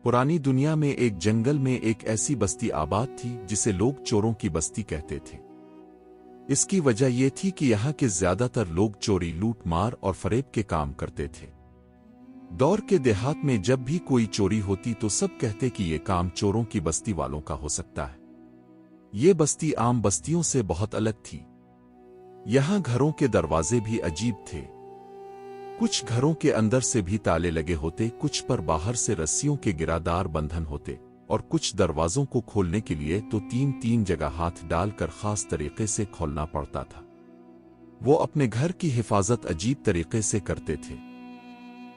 पुरानी दुनिया में एक जंगल में एक ऐसी बस्ती आबाद थी जिसे लोग चोरों की बस्ती कहते थे। इसकी वजह यह थी कि यहाँ के ज्यादातर लोग चोरी, लूट मार और फरेब के काम करते थे। दौर के देहात में जब भी कोई चोरी होती तो सब कहते कि ये काम चोरों की बस्ती वालों का हो सकता है। ये बस्ती आम बस्तियों से बहुत अलग थी। यहाँ घरों के दरवाजे भी अजीब थे। कुछ घरों के अंदर से भी ताले लगे होते, कुछ पर बाहर से रस्सियों के गिरादार बंधन होते और कुछ दरवाजों को खोलने के लिए तो तीन जगह हाथ डालकर खास तरीके से खोलना पड़ता था। वो अपने घर की हिफाजत अजीब तरीके से करते थे।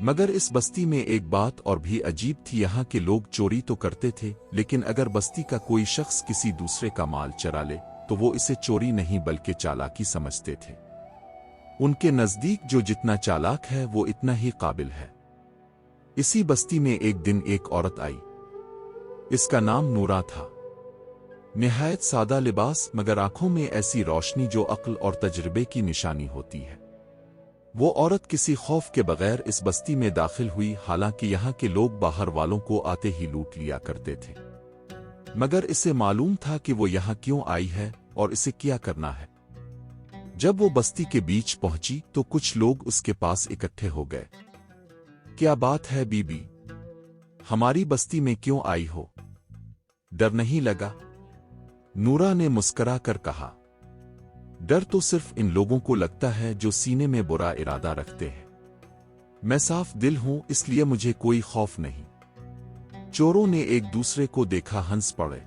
मगर इस बस्ती में एक बात और भी अजीब थी। यहाँ के लोग चोरी तो करते थे, लेकिन अगर बस्ती का कोई शख्स किसी दूसरे का माल चरा ले तो वो इसे चोरी नहीं बल्कि चालाकी समझते थे। उनके नजदीक जो जितना चालाक है वो इतना ही काबिल है। इसी बस्ती में एक दिन एक औरत आई। इसका नाम नूरा था। निहायत सादा लिबास, मगर आंखों में ऐसी रोशनी जो अक्ल और तजर्बे की निशानी होती है। वो औरत किसी खौफ के बगैर इस बस्ती में दाखिल हुई। हालांकि यहाँ के लोग बाहर वालों को आते ही लूट लिया करते थे, मगर इसे मालूम था कि वो यहाँ क्यों आई है और इसे क्या करना है। जब वो बस्ती के बीच पहुंची तो कुछ लोग उसके पास इकट्ठे हो गए। क्या बात है बीबी, हमारी बस्ती में क्यों आई हो? डर नहीं लगा? नूरा ने मुस्करा कर कहा, डर तो सिर्फ इन लोगों को लगता है जो सीने में बुरा इरादा रखते हैं। मैं साफ दिल हूं, इसलिए मुझे कोई खौफ नहीं। चोरों ने एक दूसरे को देखा, हंस पड़े।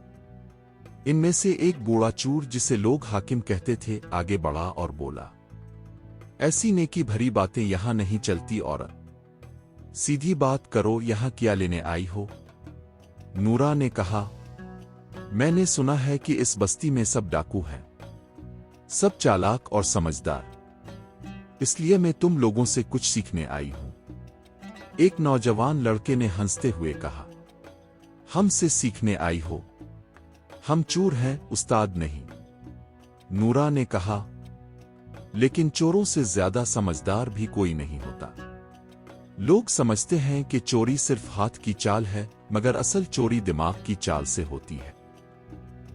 इनमें से एक बूढ़ा चूर, जिसे लोग हाकिम कहते थे, आगे बढ़ा और बोला, ऐसी नेकी भरी बातें यहां नहीं चलती औरत। सीधी बात करो, यहां क्या लेने आई हो? नूरा ने कहा, मैंने सुना है कि इस बस्ती में सब डाकू हैं, सब चालाक और समझदार, इसलिए मैं तुम लोगों से कुछ सीखने आई हूं। एक नौजवान लड़के ने हंसते हुए कहा, हमसे सीखने आई हो? हम चोर हैं, उस्ताद नहीं। नूरा ने कहा, लेकिन चोरों से ज्यादा समझदार भी कोई नहीं होता। लोग समझते हैं कि चोरी सिर्फ हाथ की चाल है, मगर असल चोरी दिमाग की चाल से होती है।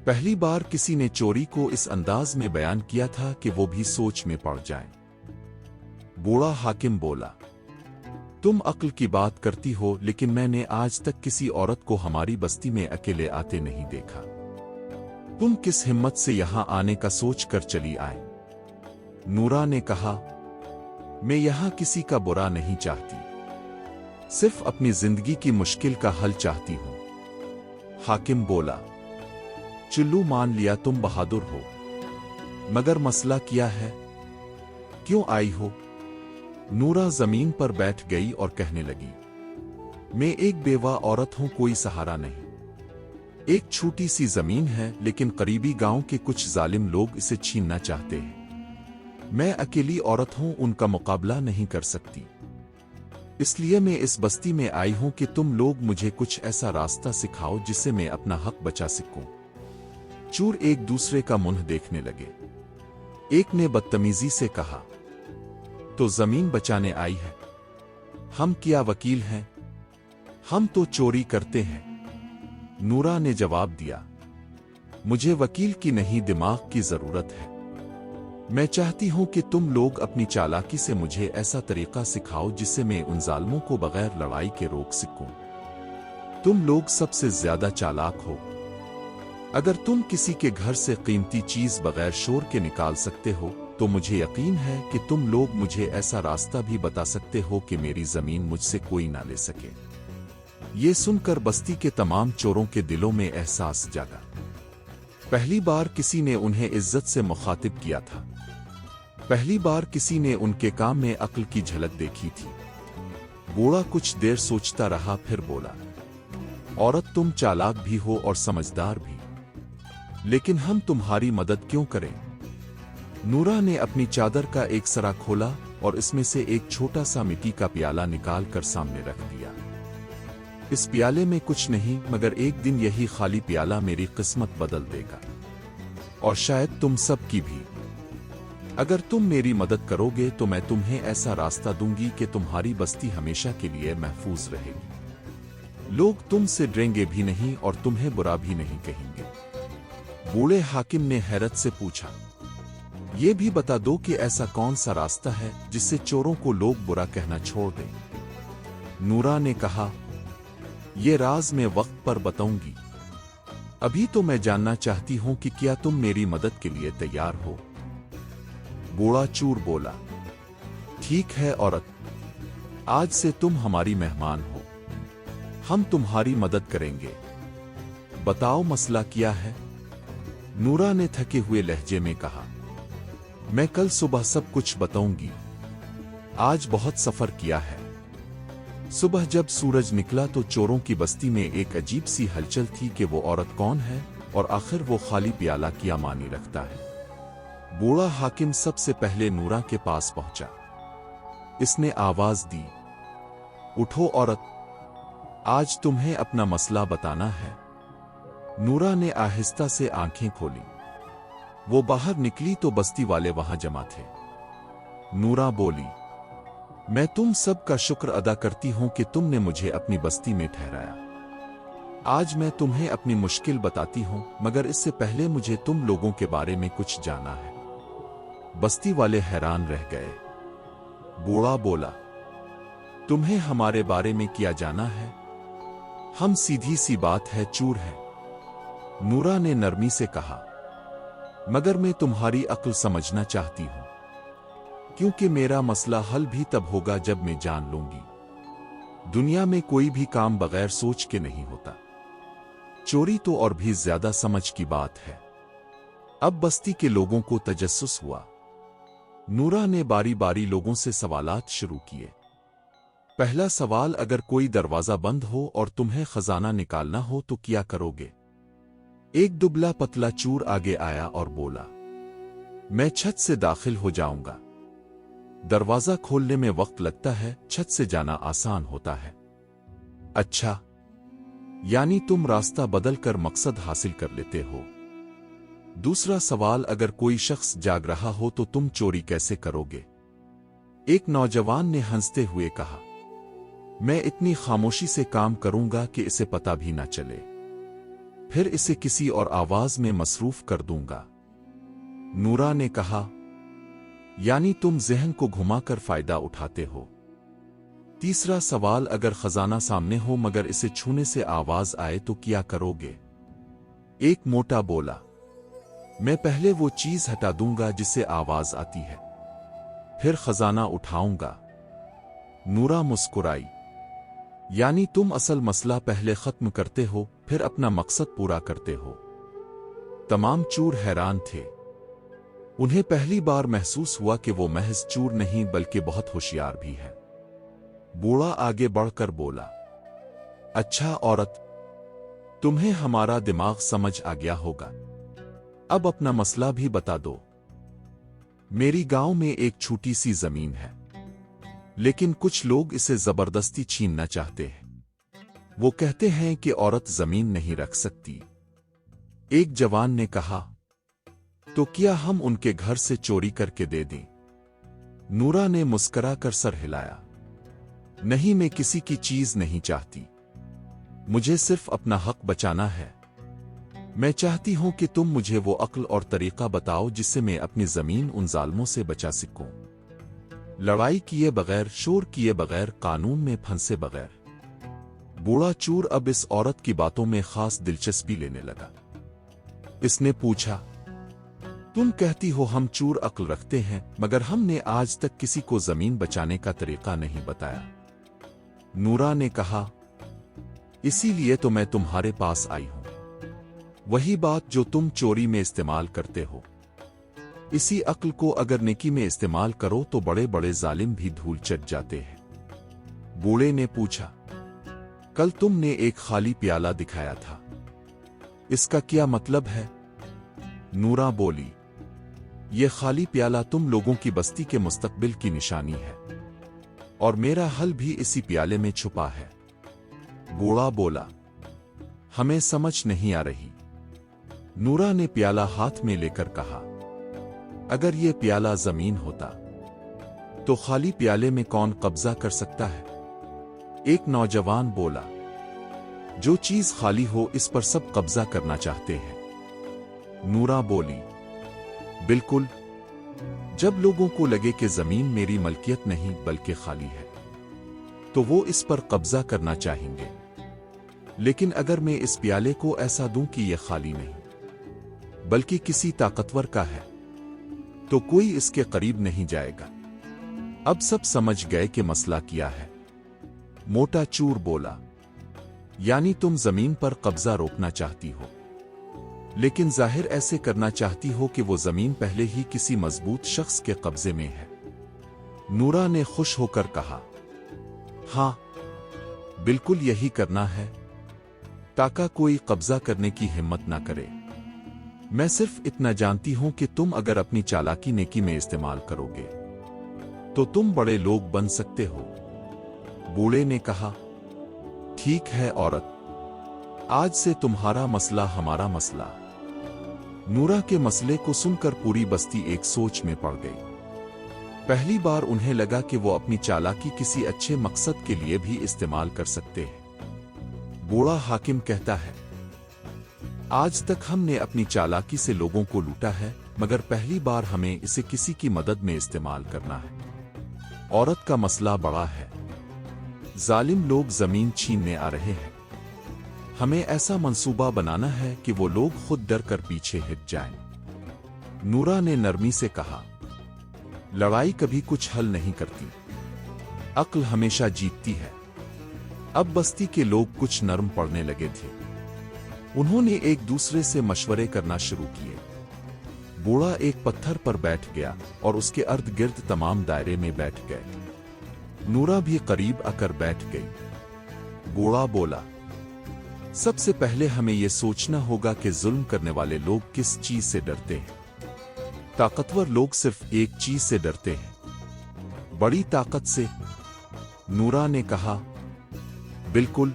पहली बार किसी ने चोरी को इस अंदाज में बयान किया था कि वो भी सोच में पड़ जाए। बूढ़ा हाकिम बोला, तुम अक्ल की बात करती हो, लेकिन मैंने आज तक किसी औरत को हमारी बस्ती में अकेले आते नहीं देखा। तुम किस हिम्मत से यहां आने का सोच कर चली आए? नूरा ने कहा, मैं यहां किसी का बुरा नहीं चाहती, सिर्फ अपनी जिंदगी की मुश्किल का हल चाहती हूं। हाकिम बोला, चुल्लू मान लिया तुम बहादुर हो, मगर मसला क्या है? क्यों आई हो? नूरा जमीन पर बैठ गई और कहने लगी, मैं एक बेवा औरत हूं, कोई सहारा नहीं। एक छोटी सी जमीन है, लेकिन करीबी गांव के कुछ जालिम लोग इसे छीनना चाहते हैं। मैं अकेली औरत हूं, उनका मुकाबला नहीं कर सकती। इसलिए मैं इस बस्ती में आई हूं कि तुम लोग मुझे कुछ ऐसा रास्ता सिखाओ जिससे मैं अपना हक बचा सकूं। चोर एक दूसरे का मुंह देखने लगे। एक ने बदतमीजी से कहा, तो जमीन बचाने आई है? हम क्या वकील हैं? हम तो चोरी करते हैं। नूरा ने जवाब दिया, मुझे वकील की नहीं, दिमाग की जरूरत है। मैं चाहती हूं कि तुम लोग अपनी चालाकी से मुझे ऐसा तरीका सिखाओ जिससे मैं उन जालिमों को बगैर लड़ाई के रोक सकूं। तुम लोग सबसे ज्यादा चालाक हो। अगर तुम किसी के घर से कीमती चीज बगैर शोर के निकाल सकते हो तो मुझे यकीन है कि तुम लोग मुझे ऐसा रास्ता भी बता सकते हो कि मेरी जमीन मुझसे कोई ना ले सके। ये सुनकर बस्ती के तमाम चोरों के दिलों में एहसास जागा। पहली बार किसी ने उन्हें इज्जत से मुखातिब किया था। पहली बार किसी ने उनके काम में अक्ल की झलक देखी थी। बूढ़ा कुछ देर सोचता रहा, फिर बोला, औरत तुम चालाक भी हो और समझदार भी, लेकिन हम तुम्हारी मदद क्यों करें? नूरा ने अपनी चादर का एक सरा खोला और इसमें से एक छोटा सा मिट्टी का प्याला निकाल कर सामने रख दिया। इस प्याले में कुछ नहीं, मगर एक दिन यही खाली प्याला मेरी किस्मत बदल देगा, और शायद तुम सब की भी। अगर तुम मेरी मदद करोगे तो मैं तुम्हें ऐसा रास्ता दूंगी कि तुम्हारी बस्ती हमेशा के लिए महफूज रहेगी। लोग तुमसे डरेंगे भी नहीं और तुम्हें बुरा भी नहीं कहेंगे। बूढ़े हाकिम ने हैरत से पूछा, ये भी बता दो कि ऐसा कौन सा रास्ता है जिससे चोरों को लोग बुरा कहना छोड़ दें। नूरा ने कहा, ये राज मैं वक्त पर बताऊंगी। अभी तो मैं जानना चाहती हूं कि क्या तुम मेरी मदद के लिए तैयार हो। बूढ़ा चूर बोला, ठीक है औरत, आज से तुम हमारी मेहमान हो, हम तुम्हारी मदद करेंगे। बताओ मसला क्या है। नूरा ने थके हुए लहजे में कहा, मैं कल सुबह सब कुछ बताऊंगी। आज बहुत सफर किया है। सुबह जब सूरज निकला तो चोरों की बस्ती में एक अजीब सी हलचल थी कि वो औरत कौन है और आखिर वो खाली प्याला क्या मानी रखता है। बूढ़ा हाकिम सबसे पहले नूरा के पास पहुंचा। इसने आवाज दी, उठो औरत, आज तुम्हें अपना मसला बताना है। नूरा ने आहिस्ता से आंखें खोली। वो बाहर निकली तो बस्ती वाले वहां जमा थे। नूरा बोली, मैं तुम सब का शुक्र अदा करती हूं कि तुमने मुझे अपनी बस्ती में ठहराया। आज मैं तुम्हें अपनी मुश्किल बताती हूं, मगर इससे पहले मुझे तुम लोगों के बारे में कुछ जाना है। बस्ती वाले हैरान रह गए। बूढ़ा बोला, तुम्हें हमारे बारे में क्या जाना है? हम सीधी सी बात है चूर है। नूरा ने नरमी से कहा, मगर मैं तुम्हारी अक्ल समझना चाहती हूं, क्योंकि मेरा मसला हल भी तब होगा जब मैं जान लूंगी। दुनिया में कोई भी काम बगैर सोच के नहीं होता। चोरी तो और भी ज्यादा समझ की बात है। अब बस्ती के लोगों को तजस्सुस हुआ। नूरा ने बारी बारी लोगों से सवालात शुरू किए। पहला सवाल, अगर कोई दरवाजा बंद हो और तुम्हें खजाना निकालना हो तो क्या करोगे? एक दुबला पतला चूर आगे आया और बोला, मैं छत से दाखिल हो जाऊंगा। दरवाजा खोलने में वक्त लगता है, छत से जाना आसान होता है। अच्छा, यानी तुम रास्ता बदल कर मकसद हासिल कर लेते हो। दूसरा सवाल, अगर कोई शख्स जाग रहा हो तो तुम चोरी कैसे करोगे? एक नौजवान ने हंसते हुए कहा, मैं इतनी खामोशी से काम करूंगा कि इसे पता भी ना चले, फिर इसे किसी और आवाज में मसरूफ कर दूंगा। नूरा ने कहा, यानी तुम ज़हन को घुमाकर फायदा उठाते हो। तीसरा सवाल, अगर खजाना सामने हो मगर इसे छूने से आवाज आए तो क्या करोगे? एक मोटा बोला, मैं पहले वो चीज हटा दूंगा जिससे आवाज आती है, फिर खजाना उठाऊंगा। नूरा मुस्कुराई, यानी तुम असल मसला पहले खत्म करते हो, फिर अपना मकसद पूरा करते हो। तमाम चूर हैरान थे। उन्हें पहली बार महसूस हुआ कि वो महज चूर नहीं बल्कि बहुत होशियार भी है। बूढ़ा आगे बढ़कर बोला, अच्छा औरत, तुम्हें हमारा दिमाग समझ आ गया होगा। अब अपना मसला भी बता दो। मेरी गांव में एक छोटी सी जमीन है, लेकिन कुछ लोग इसे जबरदस्ती छीनना चाहते हैं। वो कहते हैं कि औरत जमीन नहीं रख सकती। एक जवान ने कहा, तो क्या हम उनके घर से चोरी करके दे दें? नूरा ने मुस्करा कर सर हिलाया, नहीं, मैं किसी की चीज नहीं चाहती। मुझे सिर्फ अपना हक बचाना है। मैं चाहती हूं कि तुम मुझे वो अक्ल और तरीका बताओ जिससे मैं अपनी जमीन उन जालिमों से बचा सकूं, लड़ाई किए बगैर, शोर किए बगैर, कानून में फंसे बगैर। बूढ़ा चूर अब इस औरत की बातों में खास दिलचस्पी लेने लगा। इसने पूछा, तुम कहती हो हम चूर अक्ल रखते हैं, मगर हमने आज तक किसी को जमीन बचाने का तरीका नहीं बताया। नूरा ने कहा, इसीलिए तो मैं तुम्हारे पास आई हूं। वही बात जो तुम चोरी में इस्तेमाल करते हो, इसी अक्ल को अगर नेकी में इस्तेमाल करो तो बड़े बड़े जालिम भी धूल चट जाते हैं। बूढ़े ने पूछा, कल तुमने एक खाली प्याला दिखाया था, इसका क्या मतलब है? नूरा बोली, ये खाली प्याला तुम लोगों की बस्ती के मुस्तकबिल की निशानी है, और मेरा हल भी इसी प्याले में छुपा है। बूढ़ा बोला, हमें समझ नहीं आ रही। नूरा ने प्याला हाथ में लेकर कहा, अगर ये प्याला जमीन होता तो खाली प्याले में कौन कब्जा कर सकता है? एक नौजवान बोला, जो चीज खाली हो इस पर सब कब्जा करना चाहते हैं। नूरा बोली, बिल्कुल। जब लोगों को लगे कि जमीन मेरी मलकियत नहीं बल्कि खाली है, तो वो इस पर कब्जा करना चाहेंगे। लेकिन अगर मैं इस प्याले को ऐसा दूं कि यह खाली नहीं बल्कि किसी ताकतवर का है, तो कोई इसके करीब नहीं जाएगा। अब सब समझ गए कि मसला क्या है। मोटा चूर बोला, यानी तुम जमीन पर कब्जा रोकना चाहती हो, लेकिन जाहिर ऐसे करना चाहती हो कि वो जमीन पहले ही किसी मजबूत शख्स के कब्जे में है। नूरा ने खुश होकर कहा, हाँ, बिल्कुल यही करना है, ताकि कोई कब्जा करने की हिम्मत ना करे। मैं सिर्फ इतना जानती हूं कि तुम अगर अपनी चालाकी नेकी में इस्तेमाल करोगे तो तुम बड़े लोग बन सकते हो। बूढ़े ने कहा, ठीक है औरत, आज से तुम्हारा मसला हमारा मसला। नूरा के मसले को सुनकर पूरी बस्ती एक सोच में पड़ गई। पहली बार उन्हें लगा कि वो अपनी चालाकी किसी अच्छे मकसद के लिए भी इस्तेमाल कर सकते हैं। बूढ़ा हाकिम कहता है, आज तक हमने अपनी चालाकी से लोगों को लूटा है, मगर पहली बार हमें इसे किसी की मदद में इस्तेमाल करना है। औरत का मसला बड़ा है। जालिम लोग जमीन छीनने आ रहे हैं। हमें ऐसा मंसूबा बनाना है कि वो लोग खुद डर कर पीछे हट जाएं। नूरा ने नरमी से कहा, लड़ाई कभी कुछ हल नहीं करती, अक्ल हमेशा जीतती है। अब बस्ती के लोग कुछ नरम पड़ने लगे थे। उन्होंने एक दूसरे से मशवरे करना शुरू किए। बूढ़ा एक पत्थर पर बैठ गया और उसके अर्ध गिर्द तमाम दायरे में बैठ गए। नूरा भी करीब आकर बैठ गई। बूढ़ा बोला, सबसे पहले हमें यह सोचना होगा कि जुल्म करने वाले लोग किस चीज से डरते हैं। ताकतवर लोग सिर्फ एक चीज से डरते हैं, बड़ी ताकत से। नूरा ने कहा, बिल्कुल।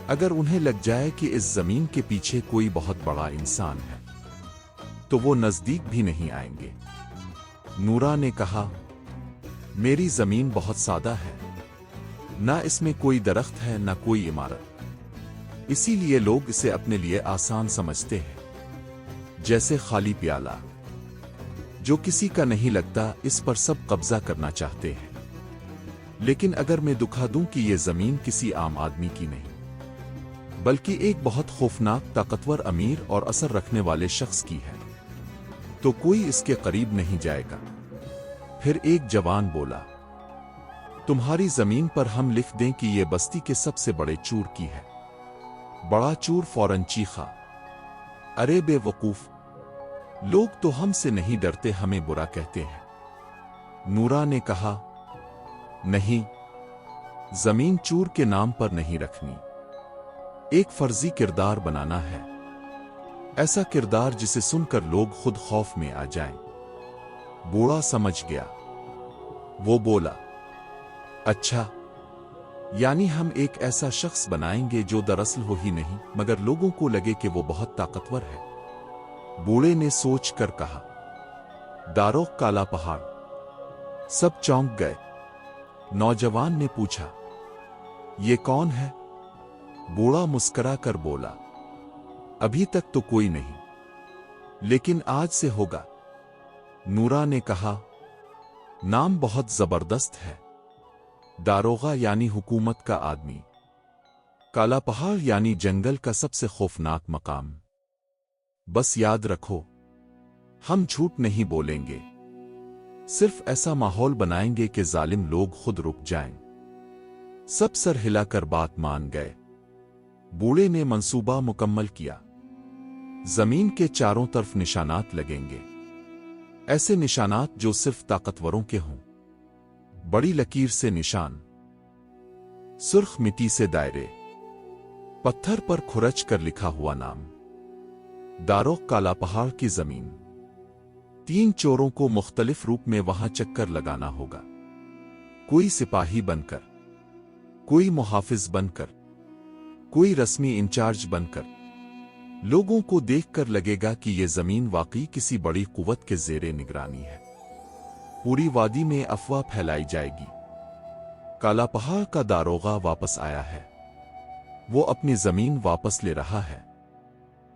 अगर उन्हें लग जाए कि इस जमीन के पीछे कोई बहुत बड़ा इंसान है, तो वो नजदीक भी नहीं आएंगे। नूरा ने कहा, मेरी जमीन बहुत सादा है, ना इसमें कोई दरख्त है ना कोई इमारत, इसीलिए लोग इसे अपने लिए आसान समझते हैं, जैसे खाली प्याला जो किसी का नहीं लगता, इस पर सब कब्जा करना चाहते हैं। लेकिन अगर मैं दिखा दूं कि यह जमीन किसी आम आदमी की नहीं बल्कि एक बहुत खौफनाक, ताकतवर, अमीर और असर रखने वाले शख्स की है, तो कोई इसके करीब नहीं जाएगा। फिर एक जवान बोला, तुम्हारी जमीन पर हम लिख दें कि यह बस्ती के सबसे बड़े चूर की है। बड़ा चूर फौरन चीखा, अरे बेवकूफ, लोग तो हमसे नहीं डरते, हमें बुरा कहते हैं। नूरा ने कहा, नहीं, जमीन चूर के नाम पर नहीं रखनी, एक फर्जी किरदार बनाना है, ऐसा किरदार जिसे सुनकर लोग खुद खौफ में आ जाएं। बूढ़ा समझ गया। वो बोला, अच्छा, यानी हम एक ऐसा शख्स बनाएंगे जो दरअसल हो ही नहीं, मगर लोगों को लगे कि वो बहुत ताकतवर है। बूढ़े ने सोच कर कहा, दारोक काला पहाड़। सब चौंक गए। नौजवान ने पूछा, ये कौन है? बूढ़ा मुस्करा कर बोला, अभी तक तो कोई नहीं, लेकिन आज से होगा। नूरा ने कहा, नाम बहुत जबरदस्त है। दारोगा यानी हुकूमत का आदमी, काला पहाड़ यानी जंगल का सबसे खौफनाक मकाम। बस याद रखो, हम झूठ नहीं बोलेंगे, सिर्फ ऐसा माहौल बनाएंगे कि जालिम लोग खुद रुक जाएं। सब सर हिलाकर बात मान गए। बूढ़े ने मंसूबा मुकम्मल किया। जमीन के चारों तरफ निशानात लगेंगे, ऐसे निशानात जो सिर्फ ताकतवरों के हों। बड़ी लकीर से निशान, सुर्ख मिट्टी से दायरे, पत्थर पर खुरच कर लिखा हुआ नाम। दारोक काला पहाड़ की जमीन। 3 चोरों को मुख्तलिफ रूप में वहां चक्कर लगाना होगा, कोई सिपाही बनकर, कोई मुहाफिज बनकर, कोई रस्मी इंचार्ज बनकर। लोगों को देखकर लगेगा कि यह जमीन वाकई किसी बड़ी कुव्वत के ज़ेरे निगरानी है। पूरी वादी में अफवाह फैलाई जाएगी, काला पहाड़ का दारोगा वापस आया है। वो अपनी जमीन वापस ले रहा है।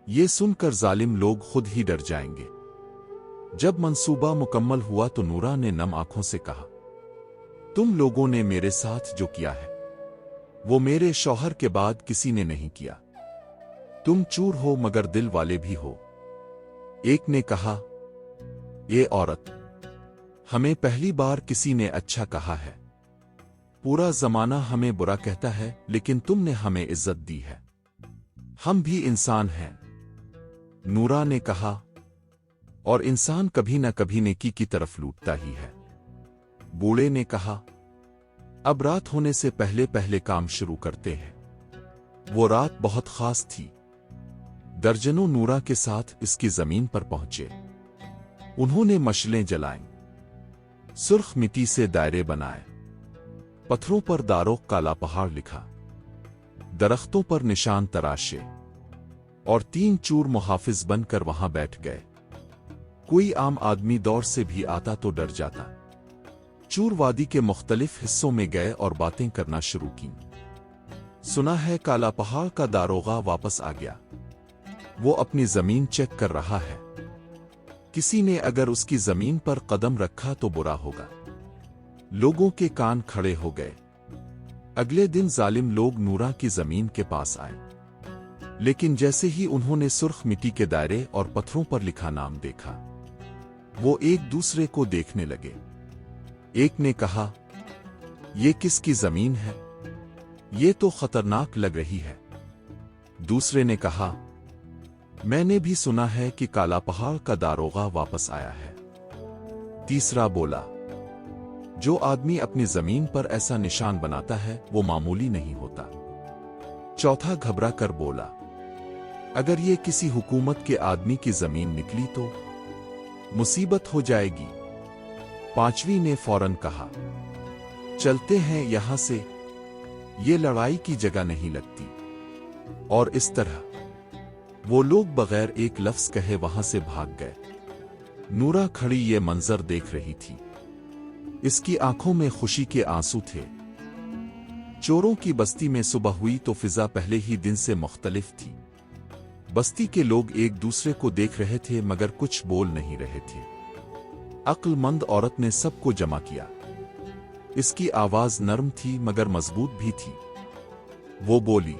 ये सुनकर जालिम लोग खुद ही डर जाएंगे। जब मंसूबा मुकम्मल हुआ तो नूरा ने नम आंखों से कहा, तुम लोगों ने मेरे साथ जो किया है वो मेरे शौहर के बाद किसी ने नहीं किया। तुम चूर हो मगर दिल वाले भी हो। एक ने कहा, ये औरत, हमें पहली बार किसी ने अच्छा कहा है। पूरा जमाना हमें बुरा कहता है, लेकिन तुमने हमें इज्जत दी है। हम भी इंसान हैं। नूरा ने कहा, और इंसान कभी न कभी नेकी की तरफ लूटता ही है। बूढ़े ने कहा, अब रात होने से पहले पहले काम शुरू करते हैं। वो रात बहुत खास थी। दर्जनों नूरा के साथ इसकी जमीन पर पहुंचे। उन्होंने मशलें जलाईं, सुर्ख मिट्टी से दायरे बनाए, पत्थरों पर दारों काला पहाड़ लिखा, दरख्तों पर निशान तराशे, और 3 चूर मुहाफिज बनकर वहां बैठ गए। कोई आम आदमी दौर से भी आता तो डर जाता। चूर वादी के मुख्तलिफ हिस्सों में गए और बातें करना शुरू की। सुना है काला पहाड़ का दारोगा वापस आ गया। वो अपनी जमीन चेक कर रहा है। किसी ने अगर उसकी जमीन पर कदम रखा तो बुरा होगा। लोगों के कान खड़े हो गए। अगले दिन जालिम लोग नूरा की जमीन के पास आए, लेकिन जैसे ही उन्होंने सुर्ख मिट्टी के दायरे और पत्थरों पर लिखा नाम देखा, वो एक दूसरे को देखने लगे। एक ने कहा, ये किसकी जमीन है? ये तो खतरनाक लग रही है। दूसरे ने कहा, मैंने भी सुना है कि काला पहाड़ का दारोगा वापस आया है। तीसरा बोला, जो आदमी अपनी जमीन पर ऐसा निशान बनाता है वो मामूली नहीं होता। चौथा घबरा कर बोला, अगर ये किसी हुकूमत के आदमी की जमीन निकली तो मुसीबत हो जाएगी। पांचवी ने फौरन कहा, चलते हैं यहां से, ये लड़ाई की जगह नहीं लगती। और इस तरह वो लोग बगैर एक लफ्ज कहे वहां से भाग गए। नूरा खड़ी ये मंजर देख रही थी। इसकी आंखों में खुशी के आंसू थे। चोरों की बस्ती में सुबह हुई तो फिजा पहले ही दिन से मुख्तलिफ थी। बस्ती के लोग एक दूसरे को देख रहे थे मगर कुछ बोल नहीं रहे थे। अक्लमंद औरत ने सबको जमा किया। इसकी आवाज नरम थी मगर मजबूत भी थी। वो बोली,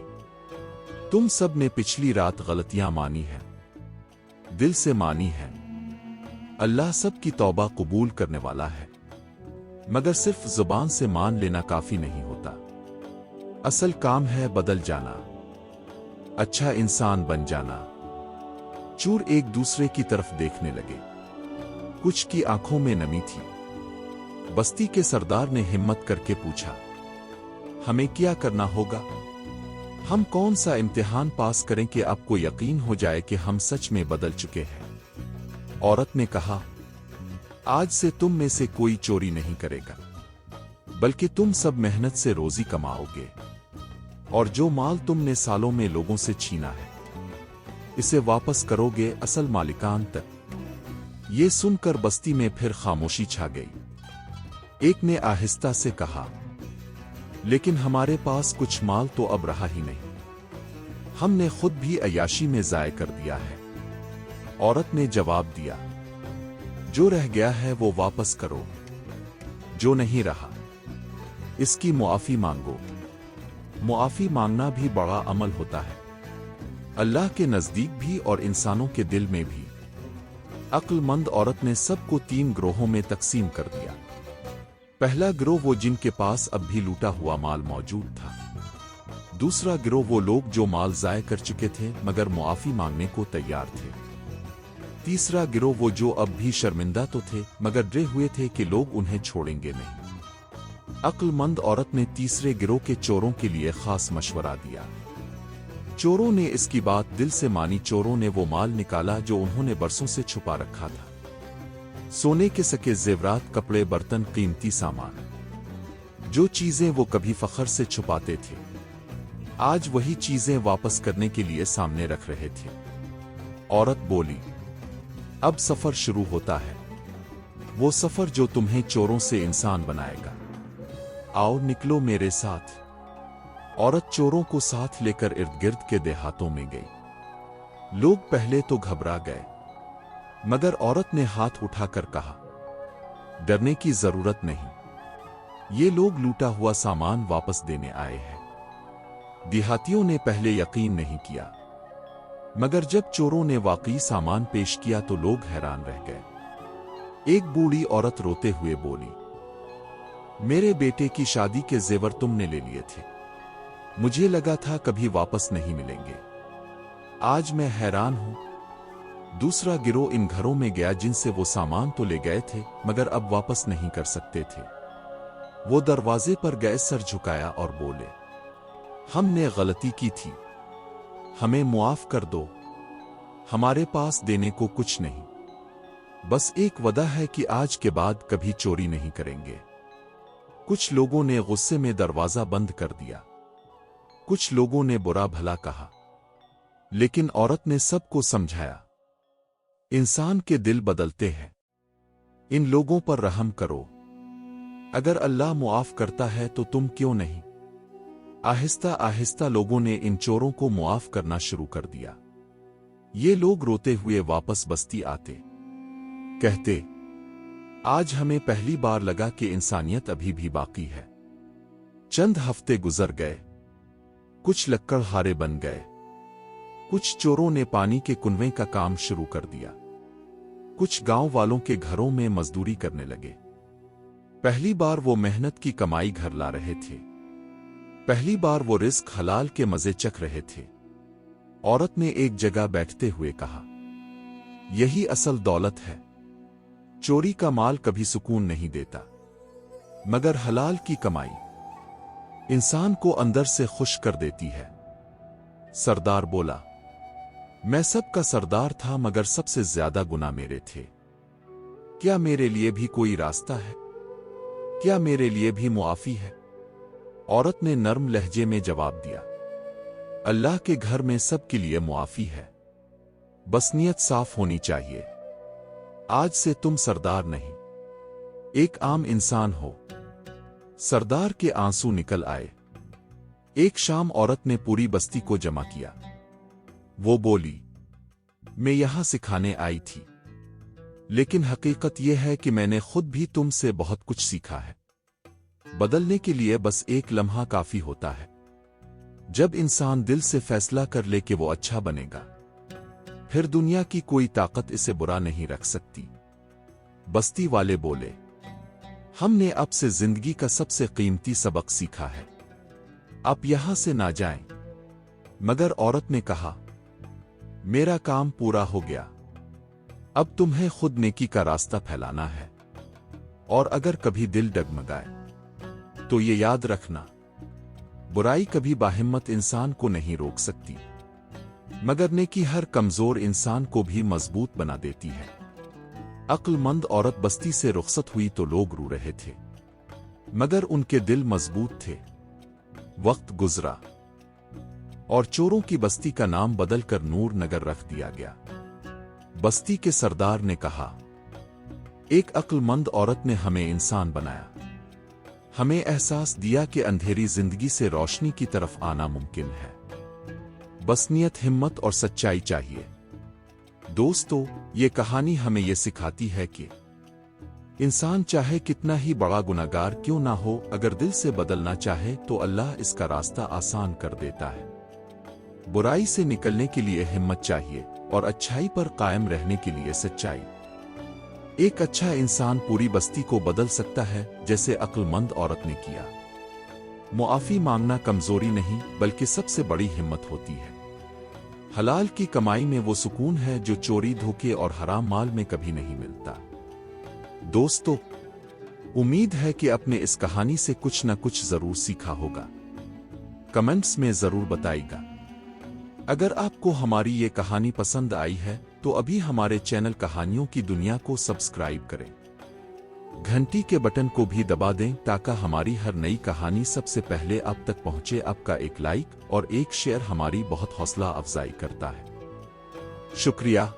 तुम सब ने पिछली रात गलतियां मानी हैं, दिल से मानी हैं। अल्लाह सब की तौबा कबूल करने वाला है, मगर सिर्फ जुबान से मान लेना काफी नहीं होता। असल काम है बदल जाना, अच्छा इंसान बन जाना। चूर एक दूसरे की तरफ देखने लगे। कुछ की आंखों में नमी थी। बस्ती के सरदार ने हिम्मत करके पूछा, हमें क्या करना होगा? हम कौन सा इम्तिहान पास करें कि आपको यकीन हो जाए कि हम सच में बदल चुके हैं? औरत ने कहा, आज से तुम में से कोई चोरी नहीं करेगा, बल्कि तुम सब मेहनत से रोजी कमाओगे, और जो माल तुमने सालों में लोगों से छीना है इसे वापस करोगे असल मालिकान तक। ये सुनकर बस्ती में फिर खामोशी छा गई। एक ने आहिस्ता से कहा, लेकिन हमारे पास कुछ माल तो अब रहा ही नहीं। हमने खुद भी अयाशी में जाय कर दिया है। औरत ने जवाब दिया, जो रह गया है वो वापस करो, जो नहीं रहा इसकी मुआफी मांगो। मुआफी मांगना भी बड़ा अमल होता है, अल्लाह के नजदीक भी और इंसानों के दिल में भी। अक्लमंद औरत ने सबको 3 गिरोहों में तकसीम कर दिया। पहला गिरोह वो जिनके पास अब भी लूटा हुआ माल मौजूद था। दूसरा गिरोह वो लोग जो माल जाय कर चुके थे मगर मुआफी मांगने को तैयार थे। तीसरा गिरोह वो जो अब भी शर्मिंदा तो थे मगर डरे हुए थे कि लोग उन्हें छोड़ेंगे नहीं। अक्लमंद औरत ने तीसरे गिरोह के चोरों के लिए खास मशवरा दिया। चोरों ने इसकी बात दिल से मानी। चोरों ने वो माल निकाला जो उन्होंने बरसों से छुपा रखा था। सोने के सके जेवरात, कपड़े, बर्तन, कीमती सामान, जो चीजें वो कभी फखर से छुपाते थे, आज वही चीजें वापस करने के लिए सामने रख रहे थे। औरत बोली, अब सफर शुरू होता है, वो सफर जो तुम्हें चोरों से इंसान बनाएगा। आओ निकलो मेरे साथ। औरत चोरों को साथ लेकर इर्द गिर्द के देहातों में गई। लोग पहले तो घबरा गए, मगर औरत ने हाथ उठाकर कहा, डरने की जरूरत नहीं, ये लोग लूटा हुआ सामान वापस देने आए हैं। देहातियों ने पहले यकीन नहीं किया, मगर जब चोरों ने वाकई सामान पेश किया तो लोग हैरान रह गए। एक बूढ़ी औरत रोते हुए बोली, मेरे बेटे की शादी के जेवर तुमने ले लिए थे, मुझे लगा था कभी वापस नहीं मिलेंगे, आज मैं हैरान हूं। दूसरा गिरोह इन घरों में गया जिनसे वो सामान तो ले गए थे मगर अब वापस नहीं कर सकते थे। वो दरवाजे पर गए, सर झुकाया और बोले, हमने गलती की थी, हमें मुआफ कर दो, हमारे पास देने को कुछ नहीं, बस एक वदा है कि आज के बाद कभी चोरी नहीं करेंगे। कुछ लोगों ने गुस्से में दरवाजा बंद कर दिया, कुछ लोगों ने बुरा भला कहा, लेकिन औरत ने सबको समझाया, इंसान के दिल बदलते हैं, इन लोगों पर रहम करो, अगर अल्लाह मुआफ करता है तो तुम क्यों नहीं। आहिस्ता आहिस्ता लोगों ने इन चोरों को मुआफ करना शुरू कर दिया। ये लोग रोते हुए वापस बस्ती आते, कहते, आज हमें पहली बार लगा कि इंसानियत अभी भी बाकी है। चंद हफ्ते गुजर गए, कुछ लक्कड़हारे बन गए, कुछ चोरों ने पानी के कुनवे का काम शुरू कर दिया, कुछ गांव वालों के घरों में मजदूरी करने लगे। पहली बार वो मेहनत की कमाई घर ला रहे थे, पहली बार वो रिस्क हलाल के मजे चख रहे थे। औरत ने एक जगह बैठते हुए कहा, यही असल दौलत है, चोरी का माल कभी सुकून नहीं देता, मगर हलाल की कमाई इंसान को अंदर से खुश कर देती है। सरदार बोला, मैं सबका सरदार था मगर सबसे ज्यादा गुनाह मेरे थे, क्या मेरे लिए भी कोई रास्ता है, क्या मेरे लिए भी मुआफी है। औरत ने नर्म लहजे में जवाब दिया, अल्लाह के घर में सबके लिए मुआफी है, बस नियत साफ होनी चाहिए। आज से तुम सरदार नहीं, एक आम इंसान हो। सरदार के आंसू निकल आए। एक शाम औरत ने पूरी बस्ती को जमा किया। वो बोली, मैं यहां सिखाने आई थी, लेकिन हकीकत यह है कि मैंने खुद भी तुमसे बहुत कुछ सीखा है। बदलने के लिए बस एक लम्हा काफी होता है। जब इंसान दिल से फैसला कर ले कि वो अच्छा बनेगा, फिर दुनिया की कोई ताकत इसे बुरा नहीं रख सकती। बस्ती वाले बोले, हमने अब से जिंदगी का सबसे कीमती सबक सीखा है, आप यहां से ना जाएं। मगर औरत ने कहा, मेरा काम पूरा हो गया, अब तुम्हें खुद नेकी का रास्ता फैलाना है, और अगर कभी दिल डगमगाए तो ये याद रखना, बुराई कभी बाहिम्मत इंसान को नहीं रोक सकती, मगर नेकी हर कमजोर इंसान को भी मजबूत बना देती है। अक्लमंद औरत बस्ती से रुखसत हुई तो लोग रो रहे थे, मगर उनके दिल मजबूत थे। वक्त गुजरा और चोरों की बस्ती का नाम बदलकर नूर नगर रख दिया गया। बस्ती के सरदार ने कहा, एक अक्लमंद औरत ने हमें इंसान बनाया, हमें एहसास दिया कि अंधेरी जिंदगी से रोशनी की तरफ आना मुमकिन है, बस नियत, हिम्मत और सच्चाई चाहिए। दोस्तों, ये कहानी हमें ये सिखाती है कि इंसान चाहे कितना ही बड़ा गुनाहगार क्यों ना हो, अगर दिल से बदलना चाहे तो अल्लाह इसका रास्ता आसान कर देता है। बुराई से निकलने के लिए हिम्मत चाहिए और अच्छाई पर कायम रहने के लिए सच्चाई। एक अच्छा इंसान पूरी बस्ती को बदल सकता है, जैसे अक्लमंद औरत ने किया। मुआफी मांगना कमजोरी नहीं बल्कि सबसे बड़ी हिम्मत होती है। हलाल की कमाई में वो सुकून है जो चोरी, धोखे और हराम माल में कभी नहीं मिलता। दोस्तों, उम्मीद है कि आपने इस कहानी से कुछ न कुछ जरूर सीखा होगा। कमेंट्स में जरूर बताइएगा। अगर आपको हमारी ये कहानी पसंद आई है तो अभी हमारे चैनल कहानियों की दुनिया को सब्सक्राइब करें, घंटी के बटन को भी दबा दें ताकि हमारी हर नई कहानी सबसे पहले आप तक पहुंचे। आपका एक लाइक और एक शेयर हमारी बहुत हौसला अफजाई करता है। शुक्रिया।